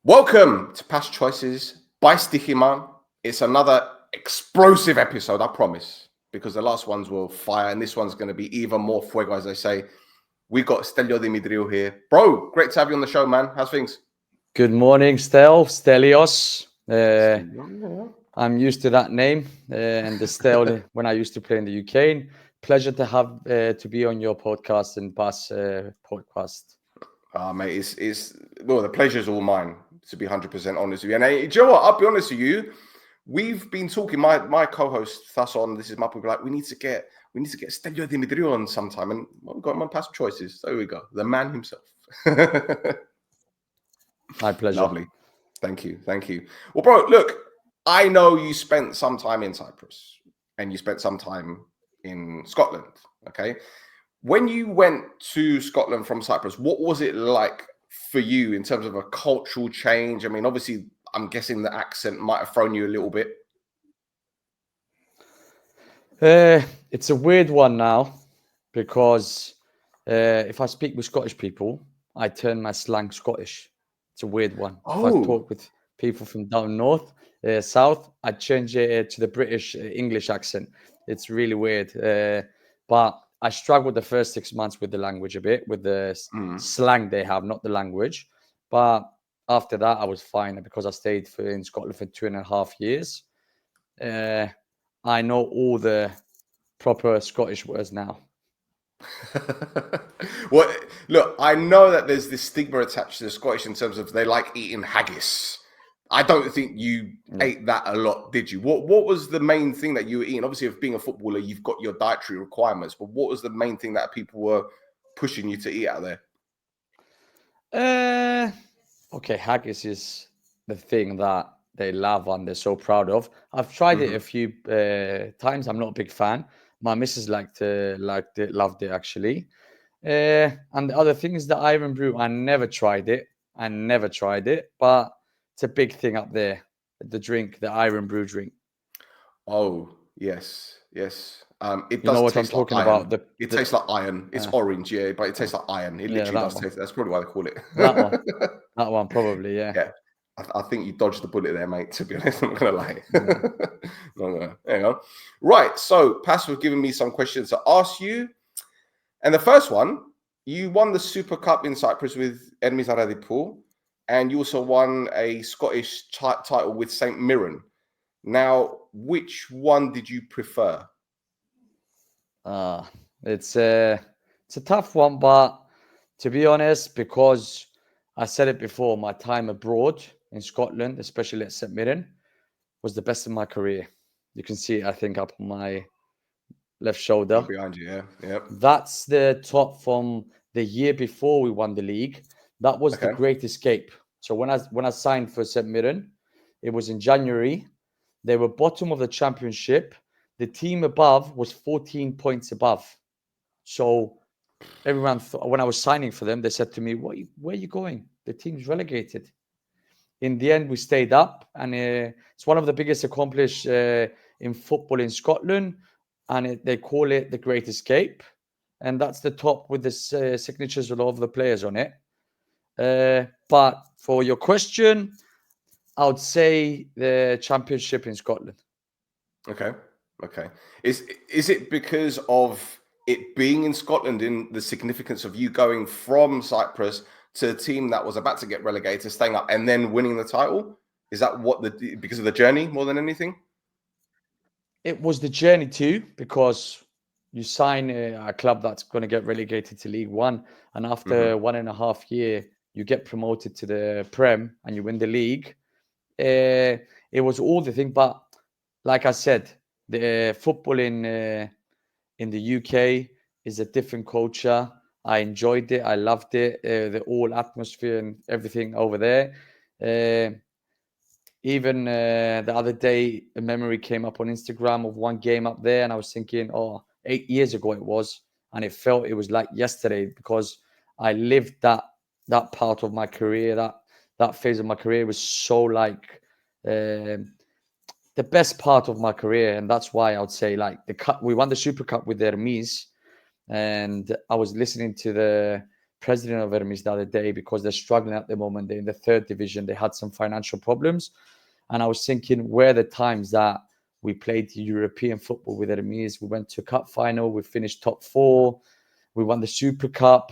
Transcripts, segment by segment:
Welcome to PASP Choices by Stoiximan. It's another explosive episode, I promise, because the last ones were fire and this one's going to be even more fuego, as they say. We got Stelios Demetriou here. Bro, great to have you on the show, man. How's things? Good morning, Stelios. I'm used to that name and the Stel when I used to play in the UK. Pleasure to have to be on your podcast and PASP podcast. Mate, well, the pleasure's all mine, to be 100% honest with you. And hey, do you know what? I'll be honest with you. We've been talking, my co-host, thus on, this is my people, like, we need to get Stelios Demetriou on sometime. And we've got him on PASP Choices. There we go. The man himself. My pleasure. Lovely. Thank you. Well, bro, look, I know you spent some time in Cyprus and you spent some time in Scotland, okay? When you went to Scotland from Cyprus, what was it like for you in terms of a cultural change? I mean, obviously, I'm guessing the accent might have thrown you a little bit. It's a weird one now because if I speak with Scottish people, I turn my slang Scottish. It's a weird one. Oh. If I talk with people from down north, south, I change it to the British English accent. It's really weird. But I struggled the first 6 months with the language a bit, with the slang they have, not the language. But after that, I was fine because I stayed in Scotland for 2.5 years. I know all the proper Scottish words now. Well, look, I know that there's this stigma attached to the Scottish in terms of they like eating haggis. I don't think you ate that a lot, did you? What was the main thing that you were eating? Obviously, if being a footballer, you've got your dietary requirements, but what was the main thing that people were pushing you to eat out there? Okay, haggis is the thing that they love and they're so proud of. I've tried it a few times. I'm not a big fan. My missus loved it actually. And the other thing is the Iron Brew. I never tried it, but it's a big thing up there. The drink, the Iron Brew drink. Oh, yes. It you know what I'm talking about? It tastes like iron. It's orange, yeah, but it tastes like iron. It literally does taste. That's probably why they call it. That one, probably, yeah. Yeah. I think you dodged the bullet there, mate, to be honest. I'm not going to lie. No. Hang on. Right. So, PASP have given me some questions to ask you. And the first one, you won the Super Cup in Cyprus with Ermis Aradippou, and you also won a Scottish title with St Mirren. Now, which one did you prefer? It's a tough one, but to be honest, because I said it before, my time abroad in Scotland, especially at St Mirren, was the best of my career. You can see it, I think, up on my left shoulder. Behind you, yeah. Yep. That's the top from the year before we won the league. That was the Great Escape. So when I signed for St Mirren, it was in January. They were bottom of the championship. The team above was 14 points above. So everyone, when I was signing for them, they said to me, where are you going? The team's relegated. In the end, we stayed up, and it's one of the biggest accomplishments in football in Scotland, and they call it the Great Escape, and that's the top with the signatures of all of the players on it. But for your question, I would say the championship in Scotland. Okay. Is it because of it being in Scotland, in the significance of you going from Cyprus to a team that was about to get relegated, staying up, and then winning the title? Is that because of the journey more than anything? It was the journey too, because you sign a club that's going to get relegated to League One, and after 1.5 years, you get promoted to the Prem and you win the league. It was all the thing, but like I said, the football in the UK is a different culture. I enjoyed it. I loved it. The whole atmosphere and everything over there. Even the other day, a memory came up on Instagram of one game up there, and I was thinking, 8 years ago it was, and it was like yesterday, because I lived that part of my career, that phase of my career was so like the best part of my career, and that's why I would say like the cup. We won the Super Cup with Ermis, and I was listening to the president of Ermis the other day because they're struggling at the moment. They're in the 3rd division. They had some financial problems. And I was thinking, where are the times that we played European football with Ermis? We went to a cup final. We finished top 4. We won the Super Cup.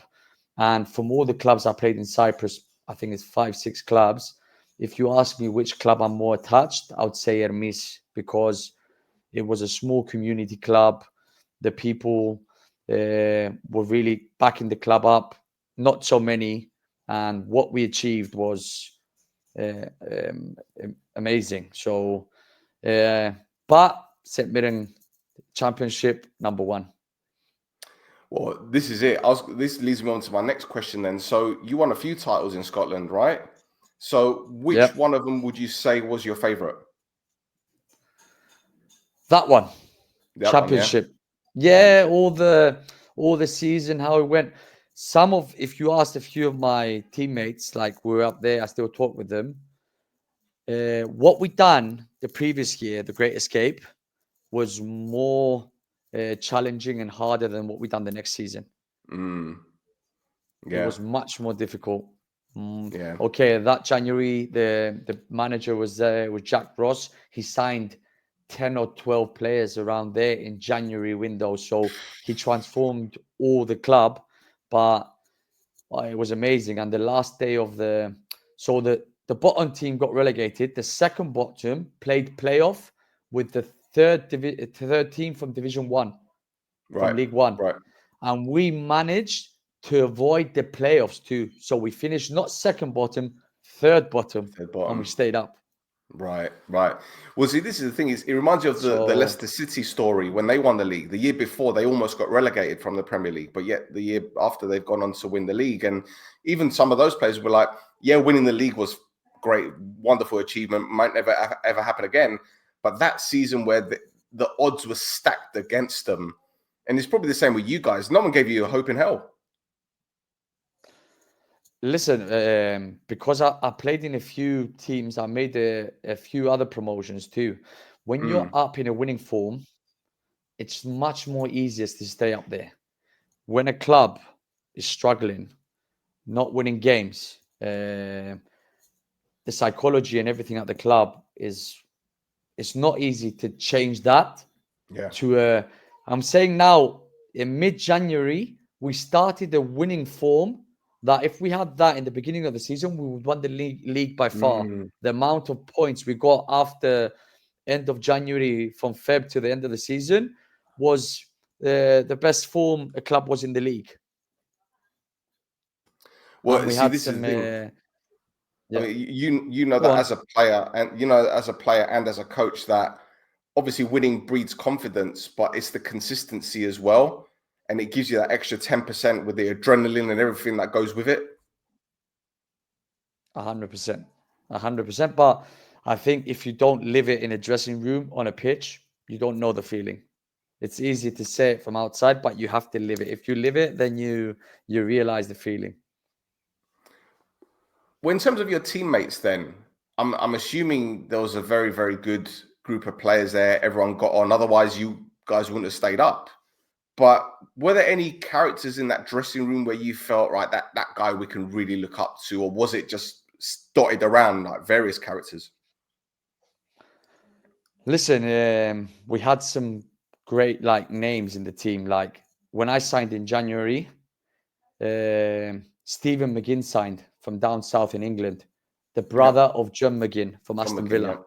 And from all the clubs I played in Cyprus, I think it's 5-6 clubs. If you ask me which club I'm more attached, I would say Ermis, because it was a small community club. The people were really backing the club up. Not so many. And what we achieved was amazing. So, but St Mirren Championship #1. Well, this is it. This leads me on to my next question then. So you won a few titles in Scotland, right? So which one of them would you say was your favorite? That one. That Championship. One, yeah. All the season, how it went. If you asked a few of my teammates, like we were up there, I still talk with them. What we done the previous year, the Great Escape, was more challenging and harder than what we done the next season. Yeah. It was much more difficult. Yeah. Okay, that January, the manager was there with Jack Ross. He signed 10 or 12 players around there in January window. So he transformed all the club, but it was amazing. And the last day of the bottom team got relegated. The second bottom played playoff with the third team from Division 1, from League 1. Right. And we managed to avoid the playoffs too. So we finished not second bottom, third bottom. And we stayed up. Right. Well, see, this is the thing. It reminds you of the Leicester City story when they won the league. The year before, they almost got relegated from the Premier League, but yet the year after, they've gone on to win the league. And even some of those players were like, yeah, winning the league was great, wonderful achievement, might never ever happen again. But that season where the odds were stacked against them, and it's probably the same with you guys. No one gave you a hope in hell. Listen, because I played in a few teams, I made a few other promotions too. When you're up in a winning form, it's much more easiest to stay up there. When a club is struggling, not winning games, the psychology and everything at the club it's not easy to change that. Yeah. I'm saying now in mid-January, we started a winning form that if we had that in the beginning of the season, we would win the league by far. The amount of points we got after end of January from Feb to the end of the season was the best form a club was in the league. Well, and we had this some. I mean, you know that as a player, and as a player and as a coach, that obviously winning breeds confidence, but it's the consistency as well, and it gives you that extra 10% with the adrenaline and everything that goes with it. 100%. But I think if you don't live it in a dressing room on a pitch, you don't know the feeling. It's easy to say it from outside, but you have to live it. If you live it, then you realize the feeling. Well, in terms of your teammates, then I'm assuming there was a very, very good group of players there. Everyone got on. Otherwise, you guys wouldn't have stayed up. But were there any characters in that dressing room where you felt, right, that guy we can really look up to, or was it just dotted around like various characters? Listen, we had some great names in the team. Like when I signed in January, Stephen McGinn signed from down south in England, the brother of John McGinn from Aston Villa. Yeah.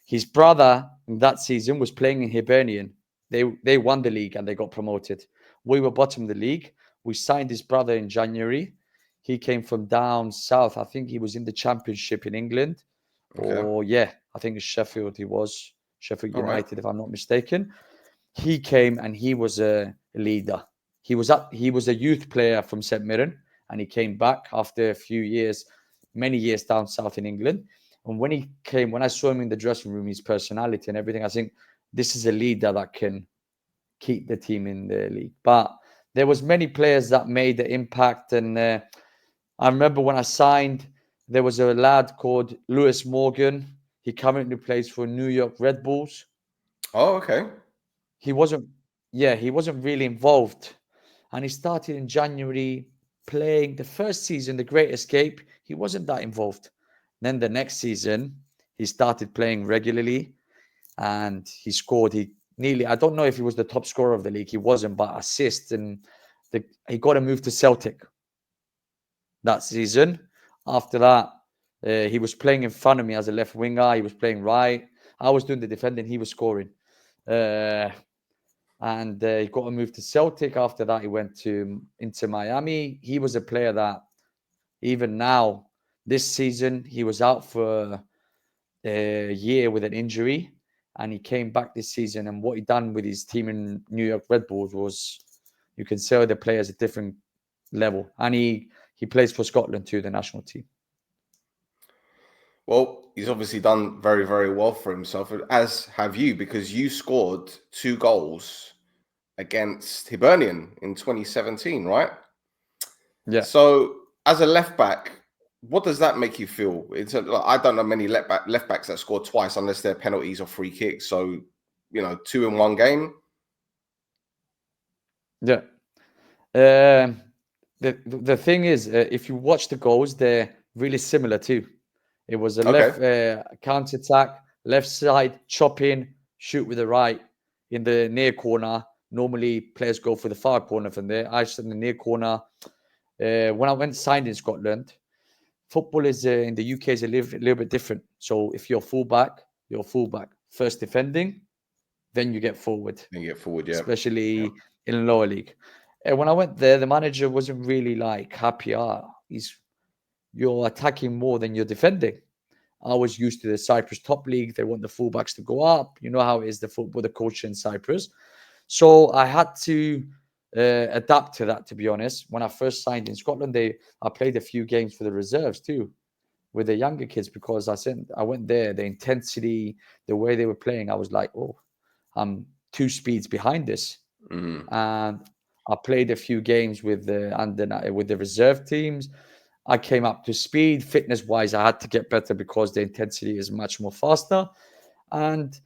His brother in that season was playing in Hibernian. They won the league and they got promoted. We were bottom of the league. We signed his brother in January. He came from down south. I think he was in the Championship in England. Okay. I think it's Sheffield. He was Sheffield United, if I'm not mistaken. He came and he was a leader. He was a youth player from St Mirren, and he came back after a few years, many years down south in England. And when he came, when I saw him in the dressing room, his personality and everything, I think this is a leader that can keep the team in the league. But there was many players that made the impact. And I remember when I signed, there was a lad called Lewis Morgan. He currently plays for New York Red Bulls. Oh, okay. He wasn't really involved. And he started in January. playing the first season, the Great Escape, he wasn't that involved. Then the next season, he started playing regularly and he scored. I don't know if he was the top scorer of the league. He wasn't, but assists. And he got a move to Celtic that season. After that, he was playing in front of me as a left winger. He was playing right. I was doing the defending. He was scoring. And he got a move to Celtic. After that, he went into Miami. He was a player that even now, this season, he was out for a year with an injury, and he came back this season. And what he done with his team in New York Red Bulls was, you can say the players at different level. And he plays for Scotland too, the national team. Well, he's obviously done very, very well for himself, as have you, because you scored 2 goals against Hibernian in 2017, right? Yeah. So, as a left back, what does that make you feel? I don't know many left backs that score twice unless they're penalties or free kicks. So, 2 in one game. Yeah. The thing is, if you watch the goals, they're really similar too. It was a left counter attack, left side, chop in, shoot with the right in the near corner. Normally, players go for the far corner from there. I shot in the near corner. When I went signed in Scotland, football is in the UK is a little bit different. So if you're fullback, you're fullback. First defending, then you get forward. Then you get forward, yeah. Especially in lower league. And when I went there, the manager wasn't really happy. You're attacking more than you're defending. I was used to the Cyprus top league. They want the fullbacks to go up. You know how it is, the football, the culture in Cyprus. So I had to adapt to that, to be honest. When I first signed in Scotland, I played a few games for the reserves too, with the younger kids, because I went there, the intensity, the way they were playing, I was like, oh, I'm 2 speeds behind this. Mm-hmm. And I played a few games with the reserve teams. I came up to speed. Fitness-wise, I had to get better because the intensity is much more faster. And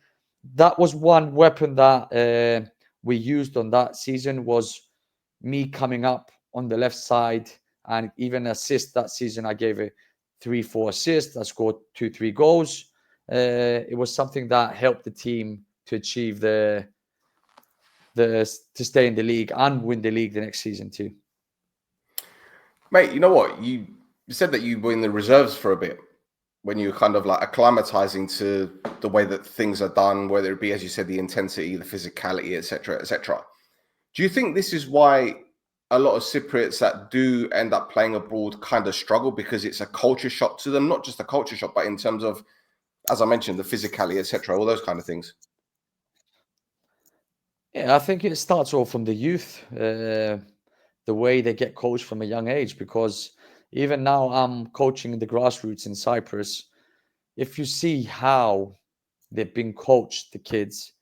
that was one weapon that we used on that season, was me coming up on the left side, and even assist that season. I gave it 3-4 assists. I scored 2-3 goals. It was something that helped the team to achieve to stay in the league and win the league the next season too. Mate, you know what? You said that you were in the reserves for a bit when you were kind of acclimatizing to the way that things are done, whether it be, as you said, the intensity, the physicality, etc., etc. Do you think this is why a lot of Cypriots that do end up playing abroad kind of struggle, because it's a culture shock to them? Not just a culture shock, but in terms of, as I mentioned, the physicality, etc., all those kind of things. Yeah, I think it starts all from the youth, the way they get coached from a young age, because even now I'm coaching the grassroots in Cyprus. If you see how they've been coached, the kids,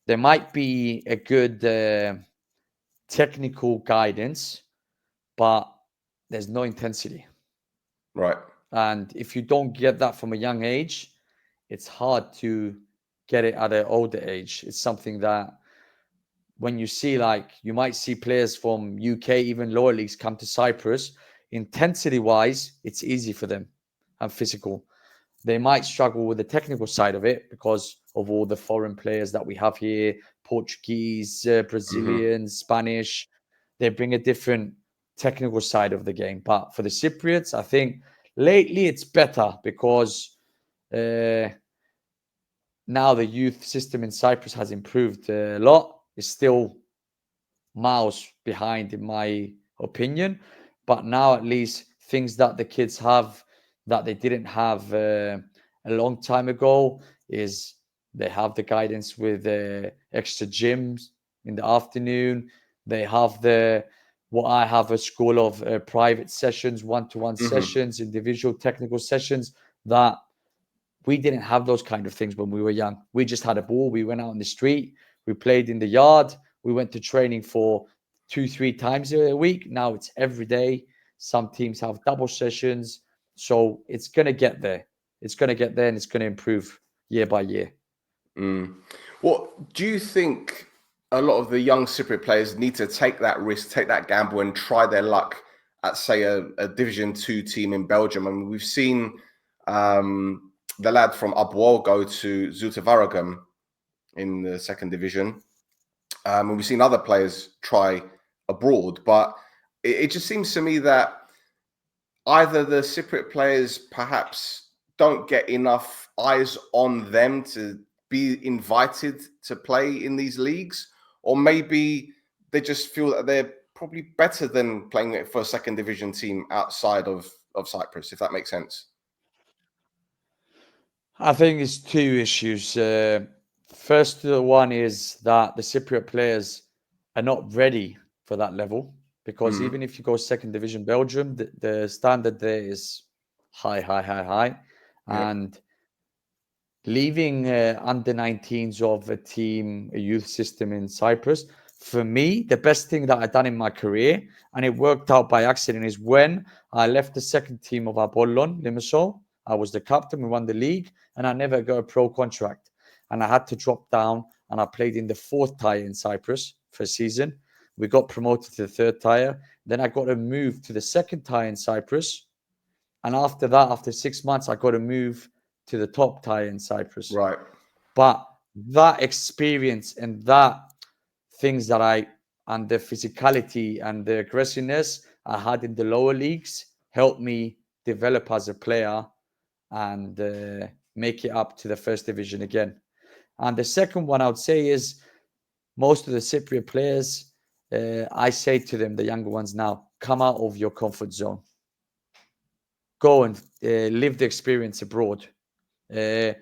there might be a good technical guidance, but there's no intensity. Right. And if you don't get that from a young age, it's hard to get it at an older age. It's something that when you see, you might see players from UK, even lower leagues, come to Cyprus, intensity-wise, it's easy for them and physical. They might struggle with the technical side of it because of all the foreign players that we have here, Portuguese, Brazilians, Spanish. They bring a different technical side of the game. But for the Cypriots, I think lately it's better because now the youth system in Cyprus has improved a lot. It's still miles behind, in my opinion. But now at least things that the kids have that they didn't have a long time ago is they have the guidance with extra gyms in the afternoon. They have what I have a school of private sessions, one-to-one sessions, individual technical sessions that we didn't have those kind of things when we were young. We just had a ball. We went out in the street. We played in the yard. We went to training for 2-3 times a week. Now it's every day. Some teams have double sessions. So it's going to get there. It's going to get there and it's going to improve year by year. Well, do you think a lot of the young Cypriot players need to take that risk, take that gamble and try their luck at say a Division 2 team in Belgium. I mean, we've seen the lad from Abuol go to Zulte Waregem in the second division. And we've seen other players try abroad, but it just seems to me that either the Cypriot players perhaps don't get enough eyes on them to be invited to play in these leagues, or maybe they just feel that they're probably better than playing it for a second division team outside of Cyprus, if that makes sense. I think it's two issues. First one is that the Cypriot players are not ready for that level, because even if you go second division Belgium, the standard there is high. Yeah. And leaving under 19s of a team, a youth system in Cyprus, for me, the best thing that I've done in my career, and it worked out by accident, is when I left the second team of Apollon Limassol. I was the captain, we won the league, and I never got a pro contract. And I had to drop down, and I played in the fourth tier in Cyprus for a season. We got promoted to the third tier. Then I got to move to the second tier in Cyprus. And after that, after 6 months, I got to move to the top tier in Cyprus. Right. But that experience and that things that and the physicality and the aggressiveness I had in the lower leagues helped me develop as a player and make it up to the first division again. And the second one I would say is most of the Cypriot players, I say to them, the younger ones now, come out of your comfort zone. Go and live the experience abroad. They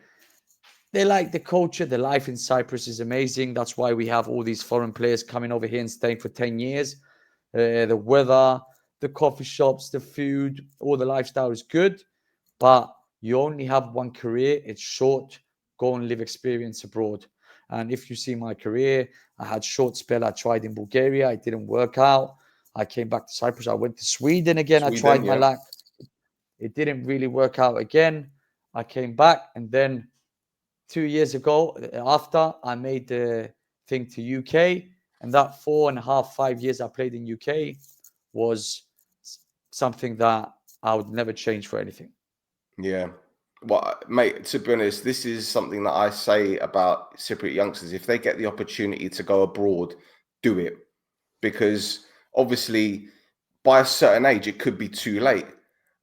like the culture. The life in Cyprus is amazing. That's why we have all these foreign players coming over here and staying for 10 years. The weather, the coffee shops, the food, all the lifestyle is good. But you only have one career. It's short. Go and live experience abroad. And if you see my career, I had short spell. I tried in Bulgaria. It didn't work out. I came back to Cyprus. I went to Sweden again. I tried my luck. It didn't really work out again. I came back, and then 2 years ago, after I made the thing to UK, and that 4.5, 5 years I played in UK was something that I would never change for anything. Yeah. Well, mate, to be honest, this is something that I say about Cypriot youngsters. If they get the opportunity to go abroad, do it. Because obviously, by a certain age, it could be too late.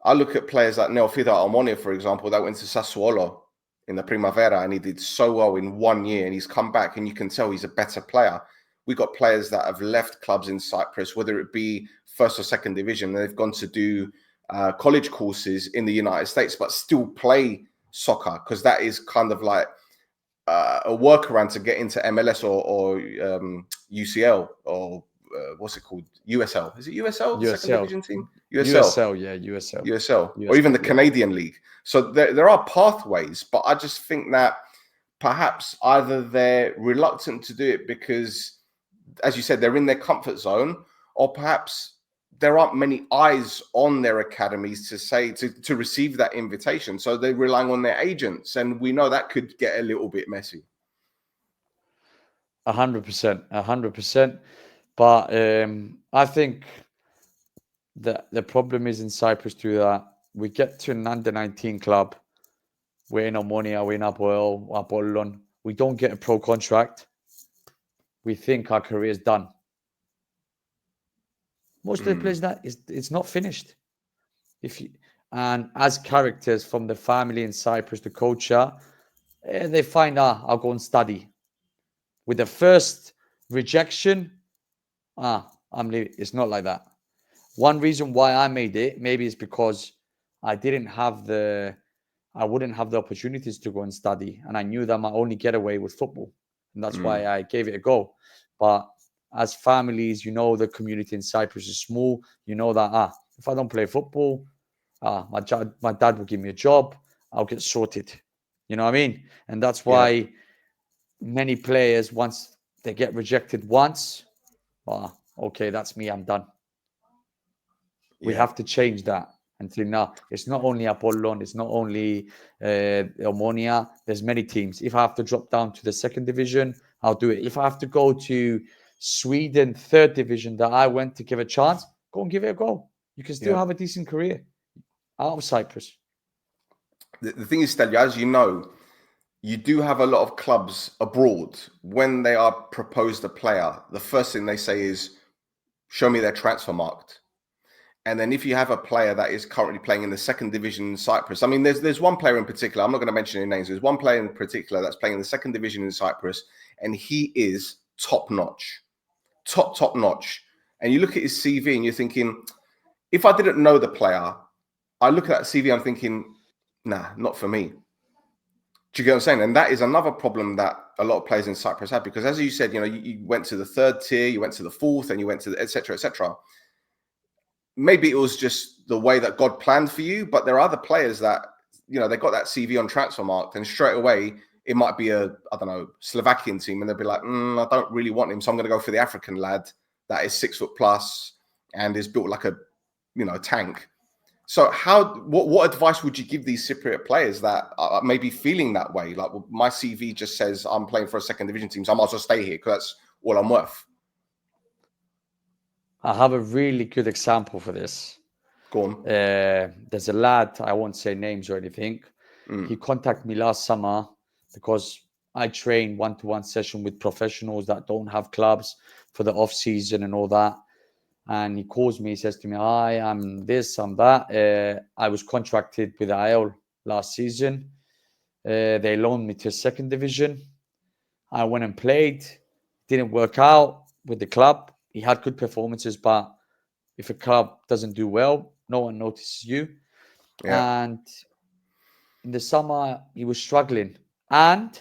I look at players like Neofita Omonia, for example, that went to Sassuolo in the Primavera, and he did so well in 1 year, and he's come back, and you can tell he's a better player. We got players that have left clubs in Cyprus, whether it be first or second division, and they've gone to do college courses in the United States, but still play soccer, because that is kind of like a workaround to get into MLS or UCL or what's it called? USL. Is it USL? USL. Second division team? USL, yeah, USL. USL. Or even the Canadian League. So there are pathways, but I just think that perhaps either they're reluctant to do it because, as you said, they're in their comfort zone, or perhaps there aren't many eyes on their academies to receive that invitation. So they're relying on their agents, and we know that could get a little bit messy. 100%. But I think that the problem is in Cyprus too, that we get to an under-19 club. We're in Omonia, we're in Apollon. We don't get a pro contract. We think our career is done. Most of the players, that it's not finished. And as characters from the family in Cyprus, the culture, they find, I'll go and study. With the first rejection, I'm leaving. It's not like that. One reason why I made it, maybe it's because I wouldn't have the opportunities to go and study, and I knew that my only getaway was football, and that's why I gave it a go. But as families, the community in Cyprus is small. You know that if I don't play football, my dad will give me a job. I'll get sorted. You know what I mean? And that's why many players, once they get rejected once, okay, that's me. I'm done. We have to change that. Until now, it's not only Apollon, it's not only Omonia. There's many teams. If I have to drop down to the second division, I'll do it. If I have to go to Sweden, third division, that I went to give a chance, go and give it a go. You can still have a decent career out of Cyprus. The thing is, Stelios, as you know, you do have a lot of clubs abroad. When they are proposed a player, the first thing they say is, show me their transfer marked. And then if you have a player that is currently playing in the second division in Cyprus, I mean, there's one player in particular, I'm not going to mention any names, there's one player in particular that's playing in the second division in Cyprus, and he is top notch. Top notch. And you look at his CV and you're thinking, if I didn't know the player, I look at that CV, I'm thinking, nah, not for me. Do you get what I'm saying? And that is another problem that a lot of players in Cyprus have, because as you said, you know, you went to the third tier, you went to the fourth, and you went to the et cetera, et cetera. Maybe it was just the way that God planned for you, but there are other players that, you know, they got that CV on transfer marked, and straight away it might be a, I don't know, Slovakian team, and they'll be like, I don't really want him, so I'm going to go for the African lad that is 6 foot plus and is built like a, you know, tank. So what advice would you give these Cypriot players that are maybe feeling that way? Like, well, my CV just says I'm playing for a second division team, so I might as well stay here because that's all I'm worth. I have a really good example for this. Go on. There's a lad, I won't say names or anything. He contacted me last summer because I train one-to-one session with professionals that don't have clubs for the off season and all that. And he calls me, he says to me, hi, I'm this, I'm that. I was contracted with IL last season. They loaned me to second division. I went and played. Didn't work out with the club. He had good performances, but if a club doesn't do well, no one notices you. Yeah. And in the summer, he was struggling. And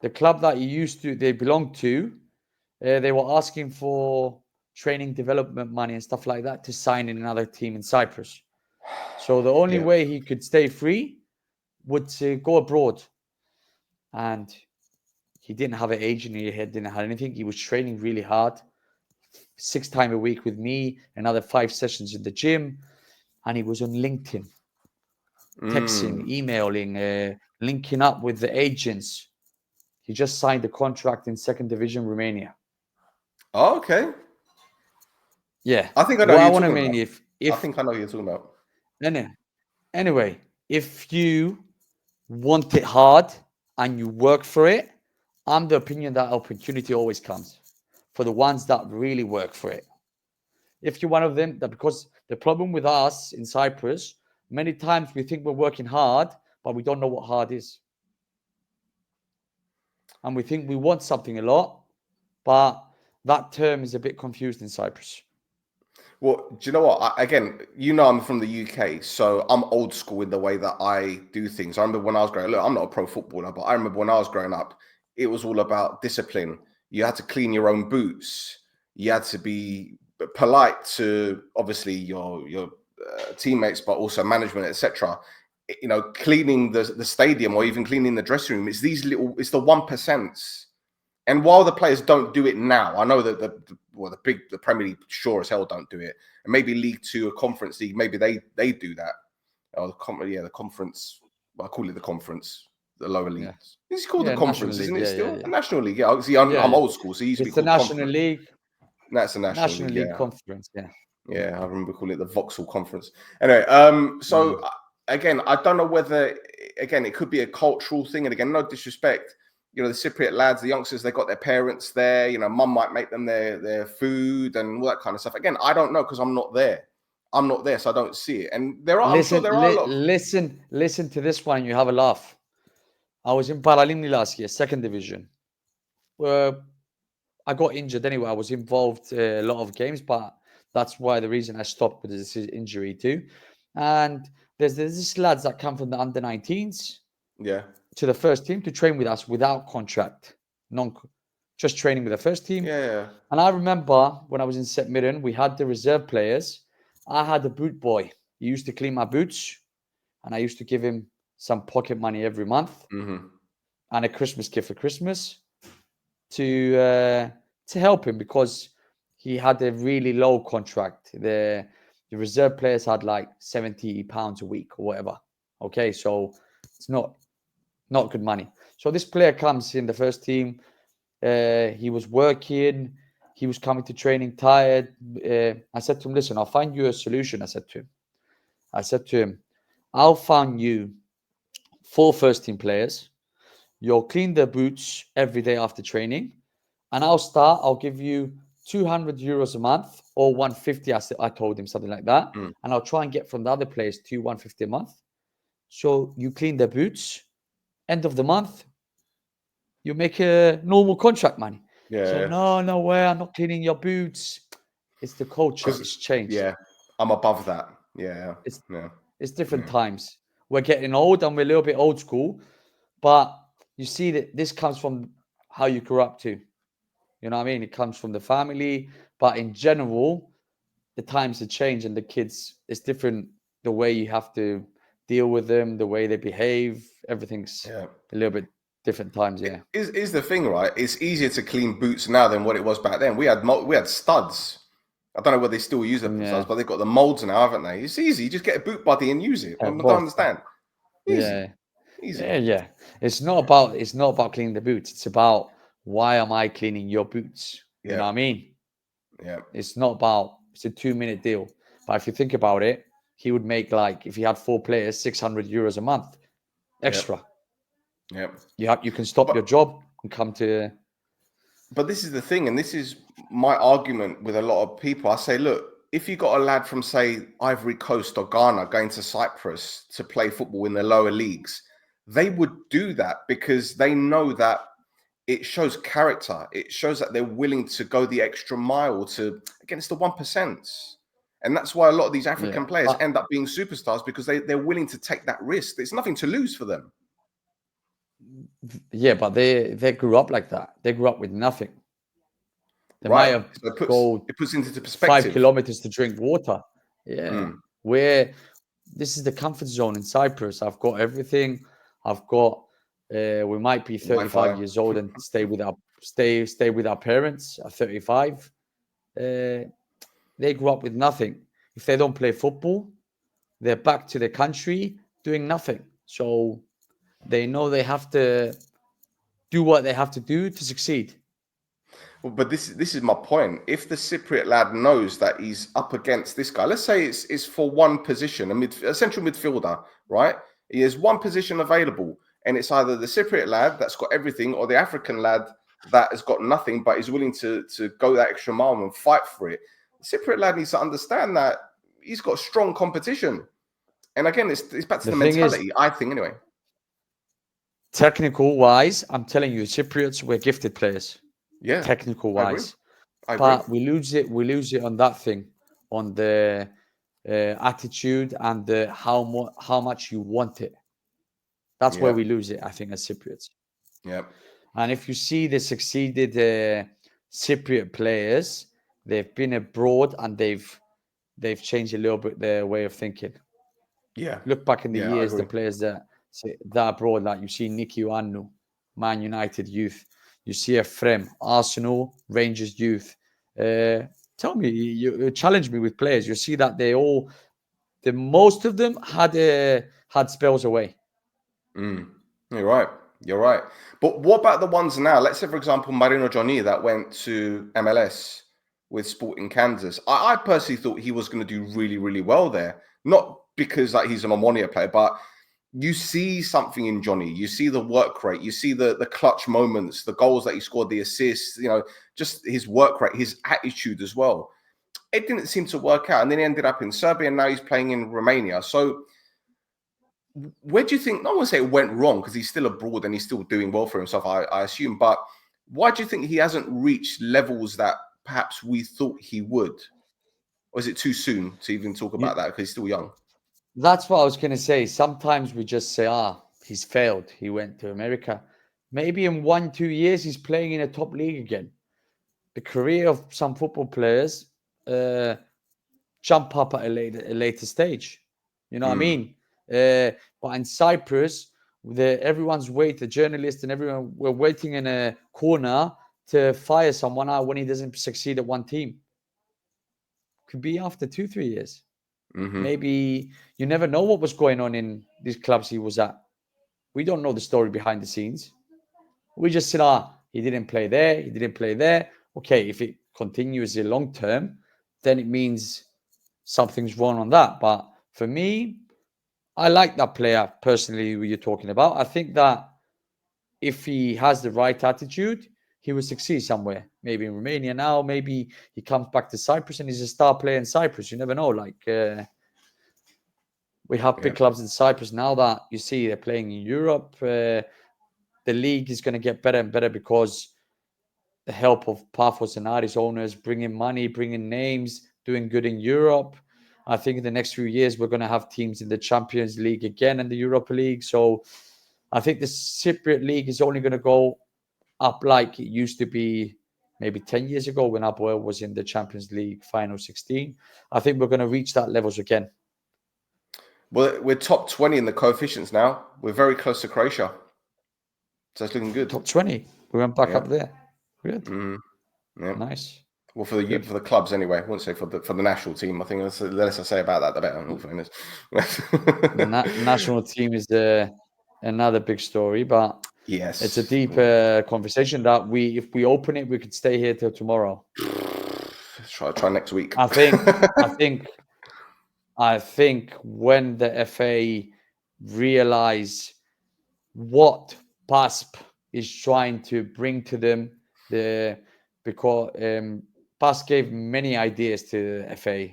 the club that they belonged to, they were asking for training development money and stuff like that to sign in another team in Cyprus. So the only way he could stay free would to go abroad. And he didn't have an agent, he didn't have anything. He was training really hard, 6 times a week with me, another 5 sessions in the gym. And he was on LinkedIn, texting, emailing, linking up with the agents. He just signed a contract in second division Romania. Oh, okay. Yeah. I think I know what you're talking about. I think I know what you're talking about. Anyway, if you want it hard and you work for it, I'm the opinion that opportunity always comes for the ones that really work for it. If you're one of them, because the problem with us in Cyprus, many times we think we're working hard, but we don't know what hard is. And we think we want something a lot, but that term is a bit confused in Cyprus. Well, do you know what? Again, you know, I'm from the UK, so I'm old school in the way that I do things. I remember when I was growing up, look, I'm not a pro footballer, but I remember when I was growing up, it was all about discipline. You had to clean your own boots. You had to be polite to, obviously, your teammates, but also management, etc. You know, cleaning the stadium or even cleaning the dressing room. It's the 1%. And while the players don't do it now, I know that the Premier League sure as hell don't do it. And maybe League Two or Conference League, maybe they do that. Oh, the conference. Well, I call it the conference. The lower leagues. Yeah. It's called the conference, isn't it? Still a national league. Yeah. See, I'm old school, so it used to be called the National League. That's a national league conference. Yeah. Yeah, I remember calling it the Vauxhall Conference. Anyway, so again, I don't know whether it could be a cultural thing, and again, no disrespect. You know, the Cypriot lads, the youngsters, they got their parents there. You know, mum might make them their food and all that kind of stuff. Again, I don't know because I'm not there. So I don't see it. And there are, I'm sure there are a lot. Listen to this one. You have a laugh. I was in Paralimni last year, second division. I got injured anyway. I was involved a lot of games, but that's why the reason I stopped with this injury too. And there's these lads that come from the under-19s. Yeah. To the first team to train with us without contract, just training with the first team. Yeah. And I remember when I was in St Mirren, we had the reserve players. I had a boot boy. He used to clean my boots, and I used to give him some pocket money every month and a Christmas gift for Christmas to help him because he had a really low contract. The reserve players had like £70 a week or whatever. Okay, so it's not good money. So this player comes in the first team. He was working. He was coming to training tired. I said to him, listen, I'll find you a solution. I said to him, I'll find you 4 first-team players. You'll clean their boots every day after training. And I'll give you 200 euros a month or 150. I told him something like that. Mm. And I'll try and get from the other players to 150 a month. So you clean their boots. End of the month, you make a normal contract money. Yeah. So no way, I'm not cleaning your boots. It's the culture. It's changed. Yeah, I'm above that. Yeah. It's different times. We're getting old and we're a little bit old school. But you see that this comes from how you grew up too. You know what I mean? It comes from the family. But in general, the times have changed and the kids, it's different. The way you have to deal with them, the way they behave, everything's a little bit different times. Yeah. Is the thing, right? It's easier to clean boots now than what it was back then. We had studs. I don't know whether they still use them studs, but they've got the molds now, haven't they? It's easy. You just get a boot buddy and use it. I don't understand. Easy. Yeah. It's not about cleaning the boots. It's about, why am I cleaning your boots? You know what I mean? Yeah. It's not about, it's a 2-minute deal. But if you think about it, he would make, like, if he had 4 players, 600 euros a month extra. Yeah. You can stop your job and come to. But this is the thing, and this is my argument with a lot of people. I say, look, if you got a lad from, say, Ivory Coast or Ghana going to Cyprus to play football in the lower leagues, they would do that because they know that it shows character. It shows that they're willing to go the extra mile against the 1%. And that's why a lot of these African players end up being superstars, because they're willing to take that risk. There's nothing to lose for them. Yeah, but they grew up like that. They grew up with nothing. They might have it puts into perspective. 5 kilometers to drink water. Yeah. Where this is the comfort zone in Cyprus. I've got everything. I've got we might be 35 years old and stay with our parents at 35. They grew up with nothing. If they don't play football, they're back to their country doing nothing. So they know they have to do what they have to do to succeed. Well, but this is my point. If the Cypriot lad knows that he's up against this guy, let's say it's for one position, a central midfielder, right? He has one position available, and it's either the Cypriot lad that's got everything or the African lad that has got nothing, but is willing to go that extra mile and fight for it. The Cypriot lad needs to understand that he's got strong competition. And again, it's back to the mentality, I think, anyway. Technical wise, I'm telling you, Cypriots were gifted players. Yeah, technical wise, I agree. But we lose it on that thing, on the attitude and the how much you want it. That's where we lose it, I think, as Cypriots. Yeah. And if you see the succeeded Cypriot players, they've been abroad and they've changed a little bit their way of thinking. Yeah. Look back in the years, the players that abroad, like you see Nicky Anu, Man United youth. You see Efrem, Arsenal, Rangers youth. Tell me, you challenge me with players. You see that most of them had spells away. You're right. But what about the ones now? Let's say, for example, Marino Johnny that went to MLS with Sporting Kansas. I personally thought he was going to do really, really well there. Not because he's a Momonia player, but you see something in Johnny. You see the work rate. You see the clutch moments, the goals that he scored, the assists, just his work rate, his attitude as well. It didn't seem to work out. And then he ended up in Serbia, and now he's playing in Romania. So where do you think, not want to say it went wrong, because he's still abroad and he's still doing well for himself, I assume. But why do you think he hasn't reached levels that perhaps we thought he would? Or is it too soon to even talk about that because he's still young? That's what I was going to say. Sometimes we just say, he's failed. He went to America. Maybe in 1-2 years, he's playing in a top league again. The career of some football players jump up at a later stage. You know what I mean? But in Cyprus, everyone's waiting, the journalists and everyone, we're waiting in a corner to fire someone out when he doesn't succeed at one team. Could be after 2-3 years. Maybe you never know what was going on in these clubs he was at. We don't know the story behind the scenes. We just said, he didn't play there. He didn't play there. Okay, if it continuously long term, then it means something's wrong on that. But for me, I like that player personally who you're talking about. I think that if he has the right attitude, he will succeed somewhere. Maybe in Romania now, maybe he comes back to Cyprus and he's a star player in Cyprus. You never know. Like we have big clubs in Cyprus now that you see they're playing in Europe. The league is going to get better and better because the help of Paphos and Aris owners, bringing money, bringing names, doing good in Europe. I think in the next few years, we're going to have teams in the Champions League again and the Europa League. So I think the Cypriot League is only going to go up like it used to be maybe 10 years ago when Apoel was in the Champions League final 16. I think we're going to reach that levels again. Well, we're top 20 in the coefficients now. We're very close to Croatia. So it's looking good. Top 20. We went back up there. Good. Yeah. Nice. Well, for the clubs anyway. I wouldn't say for the national team. I think the less I say about that, the better. In all fairness. The national team is another big story, but yes, it's a deep conversation that if we open it, we could stay here till tomorrow. Try next week. I think when the FA realize what PASP is trying to bring to them, because PASP gave many ideas to the FA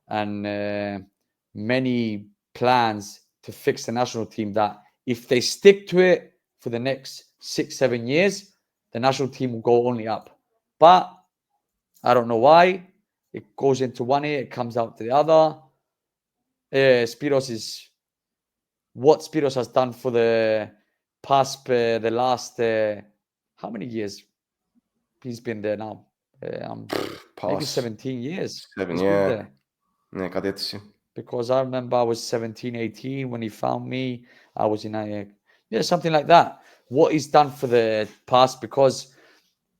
and many plans to fix the national team that if they stick to it for the next 6-7 years, the national team will go only up. But I don't know why. It goes into one ear, it comes out the other. Spiros has done for the PASP the last how many years he's been there now? Maybe 17 years. 7, he's yeah. been there. Because I remember I was 17, 18 when he found me. I was in something like that. What he's done for the PASP, because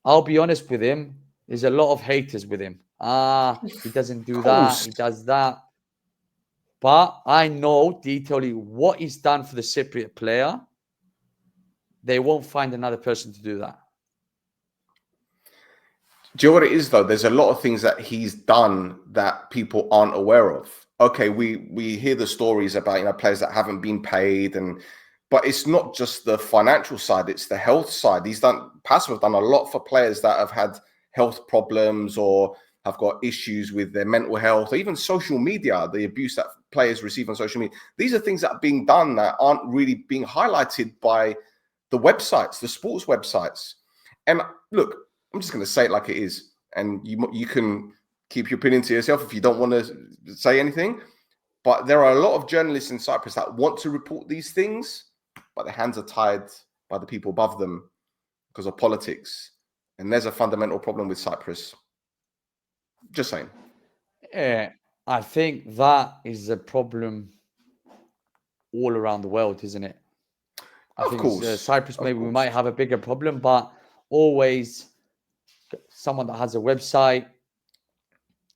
I'll be honest with him, there's a lot of haters with him. He doesn't do that. He does that. But I know detailing what he's done for the Cypriot player. They won't find another person to do that. Do you know what it is, though? There's a lot of things that he's done that people aren't aware of. Okay, we hear the stories about players that haven't been paid, but it's not just the financial side; it's the health side. PASP have done a lot for players that have had health problems or have got issues with their mental health, or even social media, the abuse that players receive on social media. These are things that are being done that aren't really being highlighted by the websites, the sports websites. And look, I'm just going to say it like it is. And you can keep your opinion to yourself if you don't want to say anything. But there are a lot of journalists in Cyprus that want to report these things, but their hands are tied by the people above them because of politics. And there's a fundamental problem with Cyprus. Just saying. I think that is a problem all around the world, isn't it? I think Cyprus, maybe we might have a bigger problem, but always someone that has a website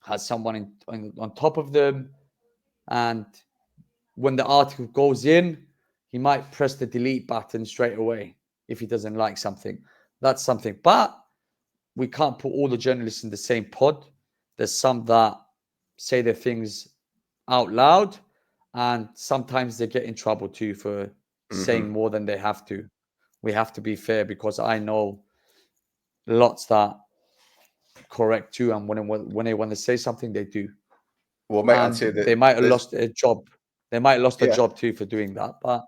has someone on top of them. And when the article goes in, he might press the delete button straight away if he doesn't like something. That's something. But we can't put all the journalists in the same pod. There's some that say their things out loud, and sometimes they get in trouble too for saying more than they have to. We have to be fair, because I know lots that correct too, and when they want to say something, they do. Well, mate, I'd say that they might have lost a job. They might have lost a job too for doing that. But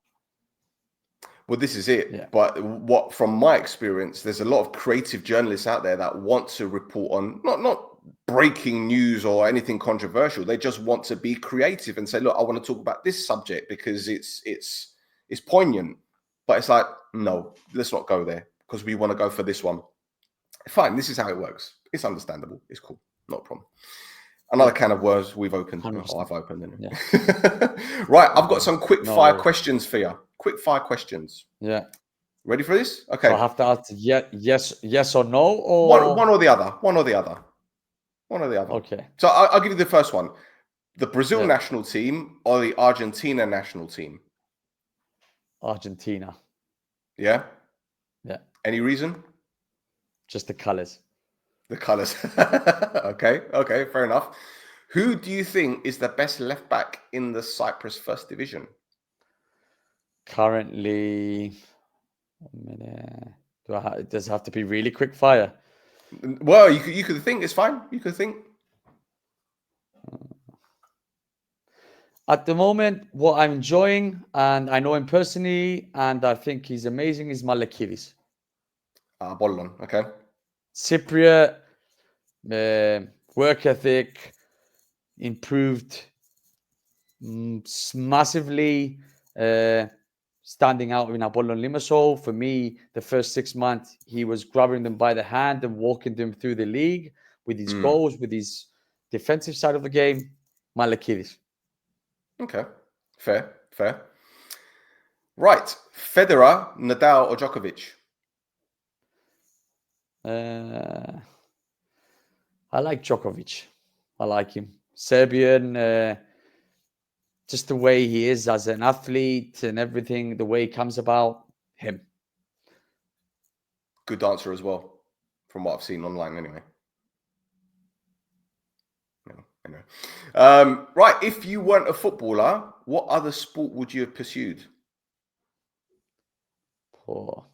well, this is it. Yeah. But from my experience, there's a lot of creative journalists out there that want to report on not breaking news or anything controversial. They just want to be creative and say, look, I want to talk about this subject because it's poignant. But it's like, no, let's not go there because we want to go for this one. Fine, this is how it works. It's understandable. It's cool. Not a problem. Another can of worms we've opened. Oh, I've opened it. Yeah. Right, I've got some quick fire questions for you. Quick fire questions. Yeah. Ready for this? Okay. So I have to ask yes or no, or one or the other. One or the other. One or the other. Okay. So I'll give you the first one. The Brazil national team or the Argentina national team? Argentina. Yeah? Yeah. Any reason? Just the colors. The colours. Okay, fair enough. Who do you think is the best left back in the Cyprus First Division? Currently, does it have to be really quick fire? Well, you could think it's fine. You could think. At the moment, what I'm enjoying, and I know him personally, and I think he's amazing, is Malakidis. Bollon, okay. Cypriot, work ethic, improved massively, standing out in Apollon Limassol. For me, the first 6 months, he was grabbing them by the hand and walking them through the league with his goals, with his defensive side of the game. Malakidis. Okay, fair. Right, Federer, Nadal, or Djokovic? I like Djokovic. I like him. Serbian, just the way he is as an athlete and everything, the way he comes about, him. Good dancer as well, from what I've seen online anyway. Right, if you weren't a footballer, what other sport would you have pursued? Oh.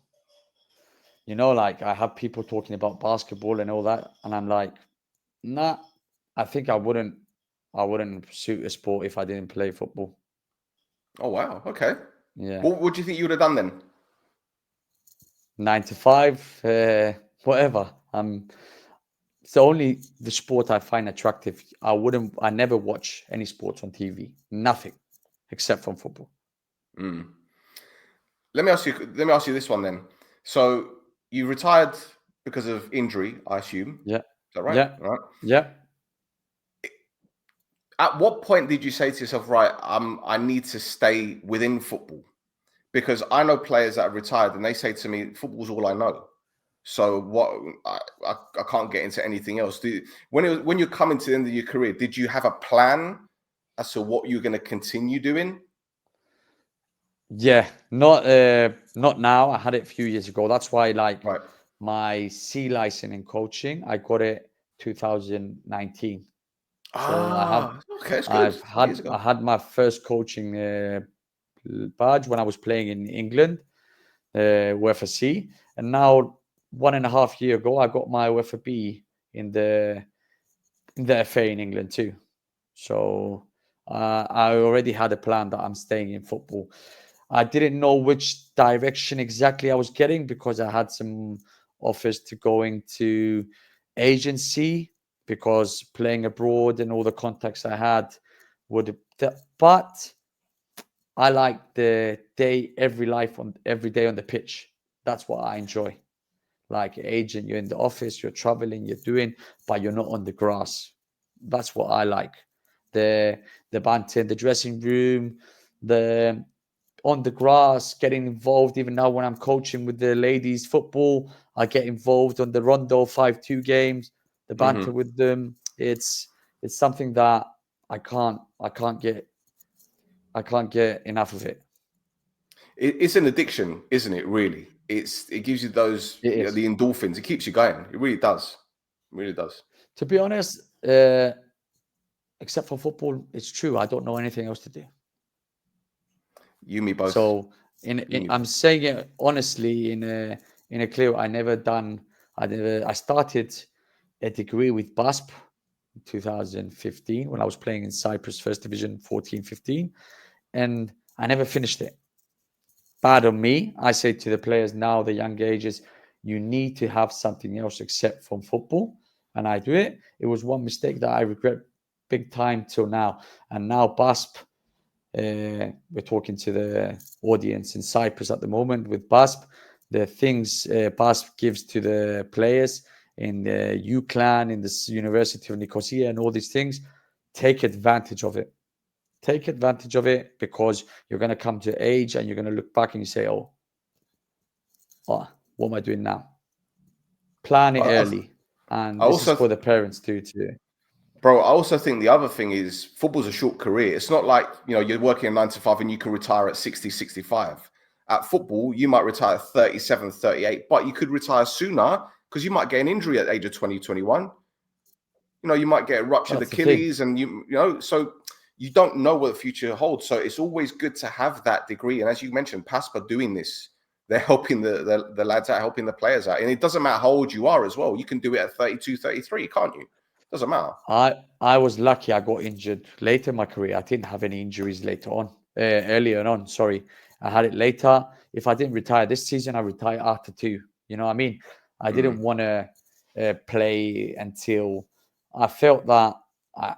You know, like I have people talking about basketball and all that, and I'm like, nah, I think I wouldn't pursue a sport if I didn't play football. Oh, wow, okay. Yeah. What do you think you would have done then? 9 to 5, whatever. It's only the sport I find attractive. I never watch any sports on TV. Nothing except from football. Let me ask you this one then. So you retired because of injury, I assume. Yeah. Is that right? Yeah. Right. Yeah. At what point did you say to yourself, right, I need to stay within football? Because I know players that have retired and they say to me, football's all I know. So what I can't get into anything else. When you're coming to the end of your career, did you have a plan as to what you're going to continue doing? Yeah, not now. I had it a few years ago. That's why, like, Right. my C license in coaching, I got it 2019. So okay, it's good. I had my first coaching badge when I was playing in England, UEFA C, and now 1.5 years ago I got my UEFA B in the FA in England too. So I already had a plan that I'm staying in football. I didn't know which direction exactly I was getting because I had some offers to go into agency because playing abroad and all the contacts I had would. But I like the day, every day on the pitch. That's what I enjoy. Like agent, you're in the office, you're traveling, you're doing, but you're not on the grass. That's what I like. The banter in the dressing room, the on the grass, getting involved. Even now, when I'm coaching with the ladies football, I get involved on the Rondo 5-2 games. The banter with them. It's something that I can't get enough of it. It's an addiction, isn't it? Really, it gives you those the endorphins. It keeps you going. It really does. It really does. To be honest, except for football, it's true. I don't know anything else to do. You, me both. So I'm saying it honestly in a clear. I started a degree with PASP in 2015 when I was playing in Cyprus First Division 14-15, and I never finished it. Bad on me. I say to the players now, the young ages, you need to have something else except from football, and I do it. It was one mistake that I regret big time till now, and now PASP. We're talking to the audience in Cyprus at the moment with PASP. The things PASP gives to the players in the UCLan, in the University of Nicosia, and all these things, take advantage of it. Take advantage of it because you're going to come to age and you're going to look back and you say, oh, what am I doing now? Plan it early. And this is for the parents too. Bro, I also think the other thing is football's a short career. It's not like, you're working a 9 to 5 and you can retire at 60, 65. At football, you might retire at 37, 38, but you could retire sooner because you might get an injury at the age of 20, 21. You know, you might get a ruptured Achilles, and you know, so you don't know what the future holds. So it's always good to have that degree. And as you mentioned, PASP are doing this. They're helping the lads out, helping the players out. And it doesn't matter how old you are as well. You can do it at 32, 33, can't you? Doesn't matter. I was lucky. I got injured later in my career. I didn't have any injuries earlier on. Sorry. I had it later. If I didn't retire this season, I retire after 2. You know what I mean? I didn't want to play until I felt that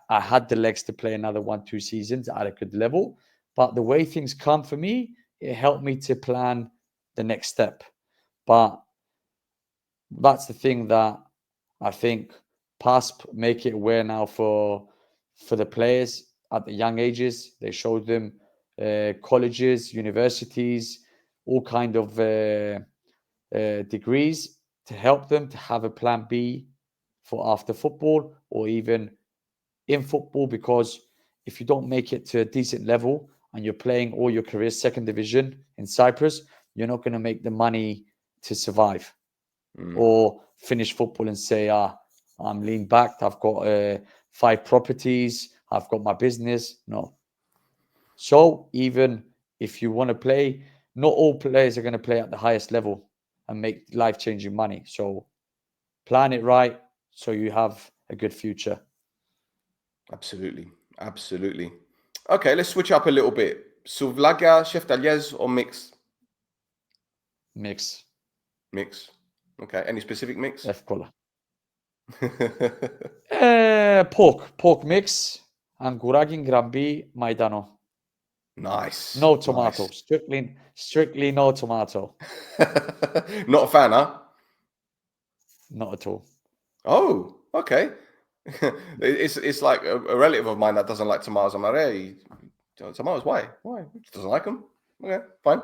I had the legs to play another 1-2 seasons at a good level. But the way things come for me, it helped me to plan the next step. But that's the thing that I think PASP make it aware now for the players at the young ages. They showed them colleges, universities, all kind of degrees to help them to have a plan B for after football or even in football, because if you don't make it to a decent level and you're playing all your career second division in Cyprus, you're not going to make the money to survive or finish football and say, I'm lean back, I've got 5 properties, I've got my business. No. So even if you want to play, not all players are going to play at the highest level and make life-changing money. So plan it right so you have a good future. Absolutely. Absolutely. Okay, let's switch up a little bit. Souvlaga, Sheftaliez, or mix? Mix. Mix. Okay. Any specific mix? Efkola. Pork mix. Anguragin Grambi Maidano. Nice. No tomato. Nice. Strictly no tomato. Not a fan, huh? Not at all. Oh, okay. It's like a relative of mine that doesn't like tomatoes. I'm like, hey, tomatoes, why? Why? He doesn't like them. Okay, fine.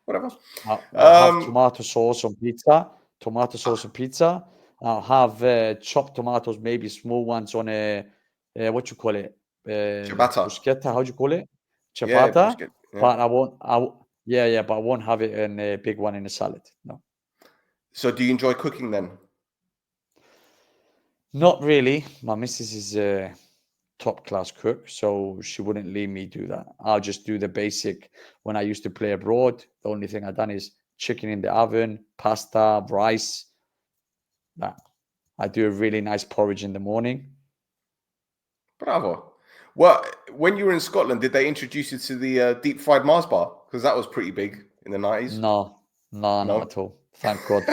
Whatever. I'll have tomato sauce on pizza. Tomato sauce on pizza. I'll have chopped tomatoes, maybe small ones on a what you call it? Ciabatta. Bruschetta. How do you call it? Yeah, Ciabatta. yeah. But I won't. But I won't have it in a big one in a salad. No. So, do you enjoy cooking then? Not really. My missus is a top class cook, so she wouldn't leave me do that. I'll just do the basic. When I used to play abroad, the only thing I've done is chicken in the oven, pasta, rice. That I do a really nice porridge in the morning. Bravo. Well, when you were in Scotland, did they introduce you to the deep fried Mars bar? Because that was pretty big in the 90s. No, not at all. Thank God.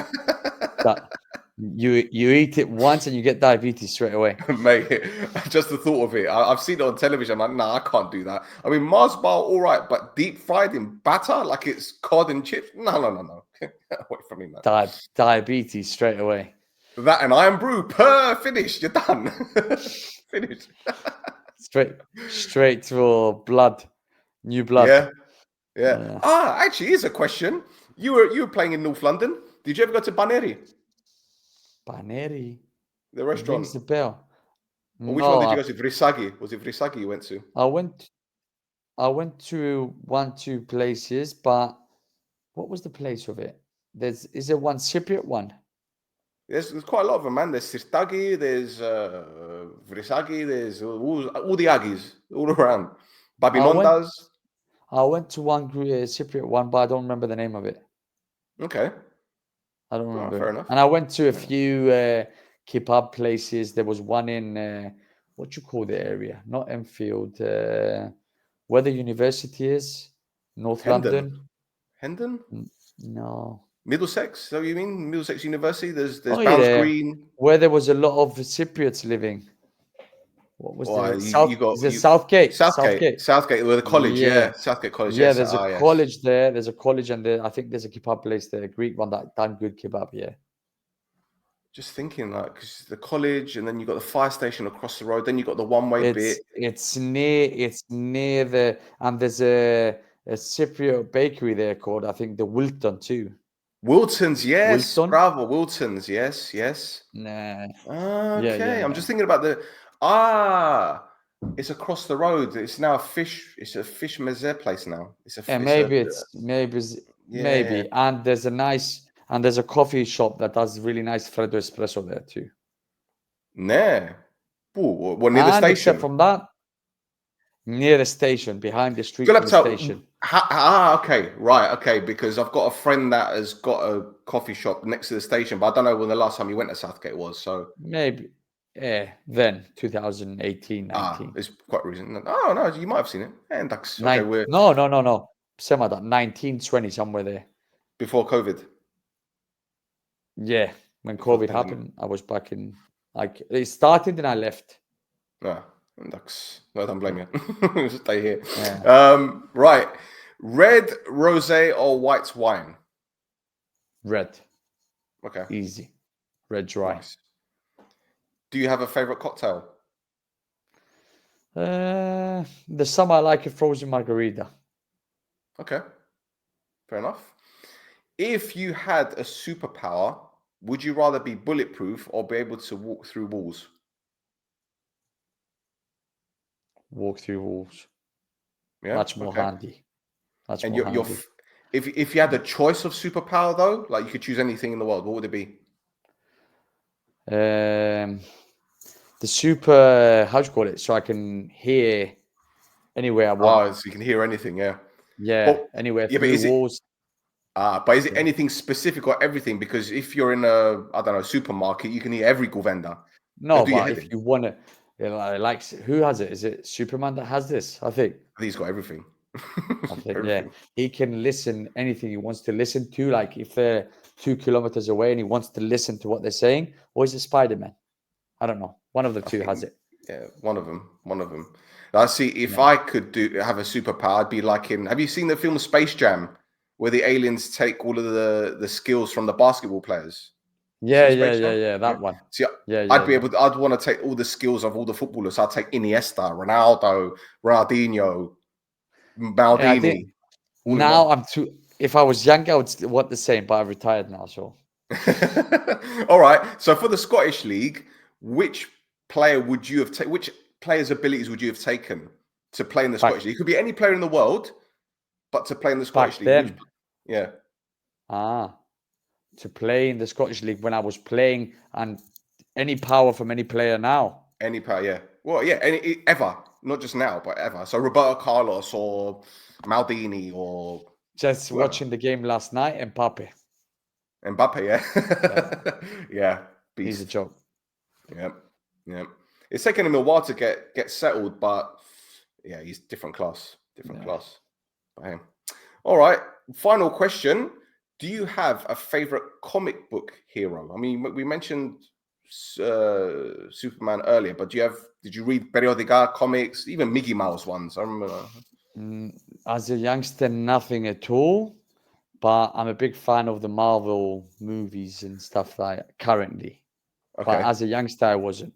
That you eat it once and you get diabetes straight away. Mate, just the thought of it. I've seen it on television. I'm like, nah, I can't do that. I mean, Mars bar, all right, but deep fried in batter, like it's cod and chips? No. Get away from me, man. Diabetes straight away. That and iron brew, finished. You're done. Finished. Straight to blood, new blood. Yeah. Actually, here's a question. You were playing in North London. Did you ever go to Baneri? Baneri? The restaurant. Rings the bell. Or which one did you go to? Vrisagi. Was it Vrisagi you went to? I went to 1-2 places, but what was the place of it? Is there one Cypriot one? There's quite a lot of them, man. There's Sirtagi, there's Vrisagi, there's all the Agis, all around. Babinondas. I went to one Cypriot one, but I don't remember the name of it. Okay. I don't remember. Fair enough. And I went to a few kebab places. There was one in, what you call the area? Not Enfield. Where the university is? North London. Hendon? No. Middlesex? So you mean Middlesex University? There's Bounds Green. Where there was a lot of Cypriots living. What was Southgate? Southgate. Southgate, where the college, Southgate College. Yeah, there's a college there. There's a college, and I think there's a kebab place there, a Greek one that done good kebab. Yeah. Just thinking, like, because the college, and then you got the fire station across the road. Then you got the one-way bit. It's near the, and there's a Cypriot bakery there called, I think, the Wilton too. Wilton's, yes. Wilton? Bravo, Wilton's, yes. Nah. Okay, I'm just thinking about it's across the road. It's now a fish meze place now. It's a fish. Maybe. And there's a nice And there's a coffee shop that does really nice Freddo espresso there too. Nah. Ooh, what, near the And station? except from that, near the station, behind the street You'll from have the to station. okay, right, okay, because I've got a friend that has got a coffee shop next to the station, but I don't know when the last time you went to Southgate was. So Maybe, then 2018, 19. it's quite recent. Oh no, you might have seen it. And that's okay. We're No. Same like that. 1920, somewhere there. before COVID. Yeah, when Before the COVID pandemic. happened, I was back in. Like it started and I left. No, that's no, I don't blame you. Stay here. Yeah. Right, red rosé or white wine? Red, Okay, easy. Red dry. nice. Do you have a favorite cocktail? The summer I like a frozen margarita. Okay, fair enough. If you had a superpower, would you rather be bulletproof or be able to walk through walls? Walk through walls. Yeah. Much more Okay. handy. Much And more your handy. if you had a choice of superpower though, like you could choose anything in the world, what would it be? The super, how do you call it? So I can hear anywhere I want. Oh, so you can hear anything, yeah. Yeah, But anywhere yeah, but through is it walls. but is it anything specific or everything? Because if you're in a, I don't know, supermarket, you can hear every vendor. They'll No, do your but head if in. you want to, like, who has it? Is it Superman that has this? I think. I think he's got everything. Yeah, Everything. he can listen anything he wants to listen to. Like if they're 2 kilometers away and he wants to listen to what they're saying, or is it Spider-Man? I don't know. One of the I two has think, it. yeah, one of them. One of them. I see. If Yeah. I could have a superpower, I'd be like in. Have you seen the film Space Jam, where the aliens take all of the skills from the basketball players? Yeah. Seen Space Jam? That one. See, Yeah. I'd be able to. I'd want to take all the skills of all the footballers. I'd take Iniesta, Ronaldo, Ronaldinho, Yeah, I think Maldini, all in one. now I'm too. If I was younger, I would want the same, but I'm retired now, so. All right. So for the Scottish League, which player would you have taken? Which players' abilities would you have taken to play in the Back Scottish League? It could be any player in the world, but to play in the Scottish back League, which? then, Yeah. to play in the Scottish League when I was playing, and any power from any player now. Any player, yeah. Well, yeah, ever, not just now, but ever. So Roberto Carlos or Maldini or Just whoever. watching the game last night, and Mbappe. Mbappe, yeah. Yeah, He's a beast. joke. Yeah, yeah. It's taken him a while to get settled, but yeah, he's different class. Different class. Bam. All right. Final question. Do you have a favorite comic book hero? I mean, we mentioned Superman earlier, but did you read periodica comics, even Mickey Mouse ones? I remember. As a youngster, nothing at all, but I'm a big fan of the Marvel movies and stuff like currently. But Okay. as a youngster, I wasn't.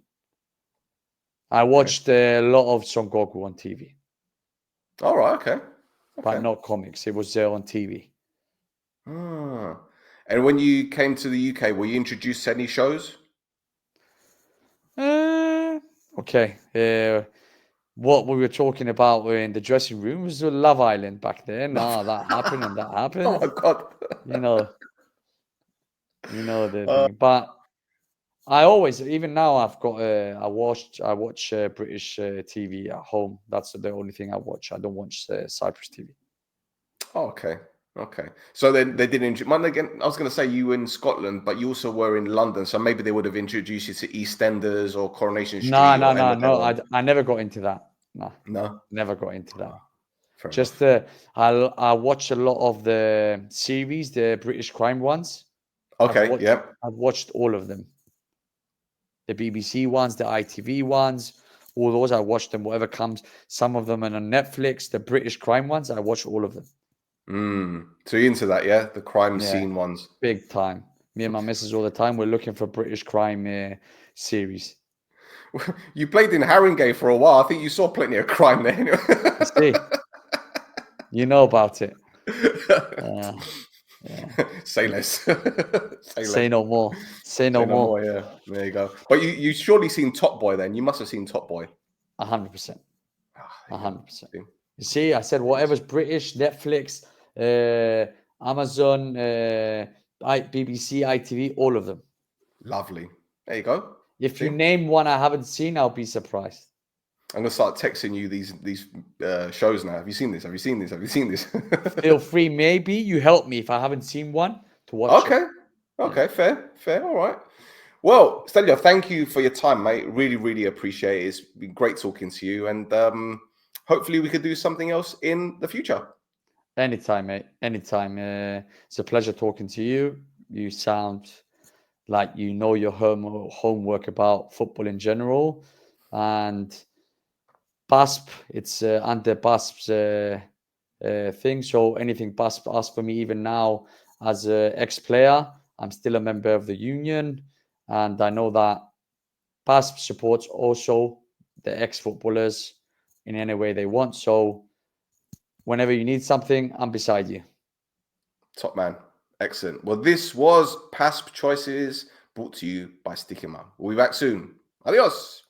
I watched a lot of Son Goku on TV. All right. Okay. But not comics. It was on TV. Ah. And when you came to the UK, were you introduced to any shows? Okay. What we were talking about in the dressing room was Love Island back then. That happened and that happened. Oh my god. You know the thing. But I always, even now, I've got. I watch British TV at home. That's the only thing I watch. I don't watch Cyprus TV. Oh, okay. Okay. So then they didn't. Again, I was going to say you were in Scotland, but you also were in London. So maybe they would have introduced you to EastEnders or Coronation Street or No. I never got into that. No. Never got into that. Fair Just enough. I watch a lot of the series, the British crime ones. Okay. I've watched all of them. The BBC ones, the ITV ones, all those. I watch them, whatever comes. Some of them are on Netflix. The British crime ones, I watch all of them. So you're into that, yeah? The crime Yeah, scene ones. big time. Me and my missus all the time. We're looking for British crime series. You played in Haringey for a while. I think you saw plenty of crime there. Anyway. See, you know about it. Say less. Say no more. Say no more. Yeah, there you go. But you surely seen Top Boy then? You must have seen Top Boy. 100%. 100%. You see, I said whatever's British, Netflix, Amazon, BBC, ITV, all of them. Lovely. There you go. If you name one I haven't seen, I'll be surprised. I'm gonna start texting you these shows now. Have you seen this? Have you seen this? Have you seen this? Feel free. Maybe you help me if I haven't seen one to watch. Okay. Okay. Fair. All right. Well, Stelio, thank you for your time, mate. Really, really appreciate it. It's been great talking to you, and hopefully we could do something else in the future. Anytime, mate. Anytime. It's a pleasure talking to you. You sound like you know your homework about football in general, and PASP. It's under PASP's thing. So anything PASP asks for me, even now as an ex-player, I'm still a member of the union, and I know that PASP supports also the ex-footballers in any way they want. So whenever you need something, I'm beside you. Top man. Excellent. Well, this was PASP Choices brought to you by Stoiximan. We'll be back soon. Adios.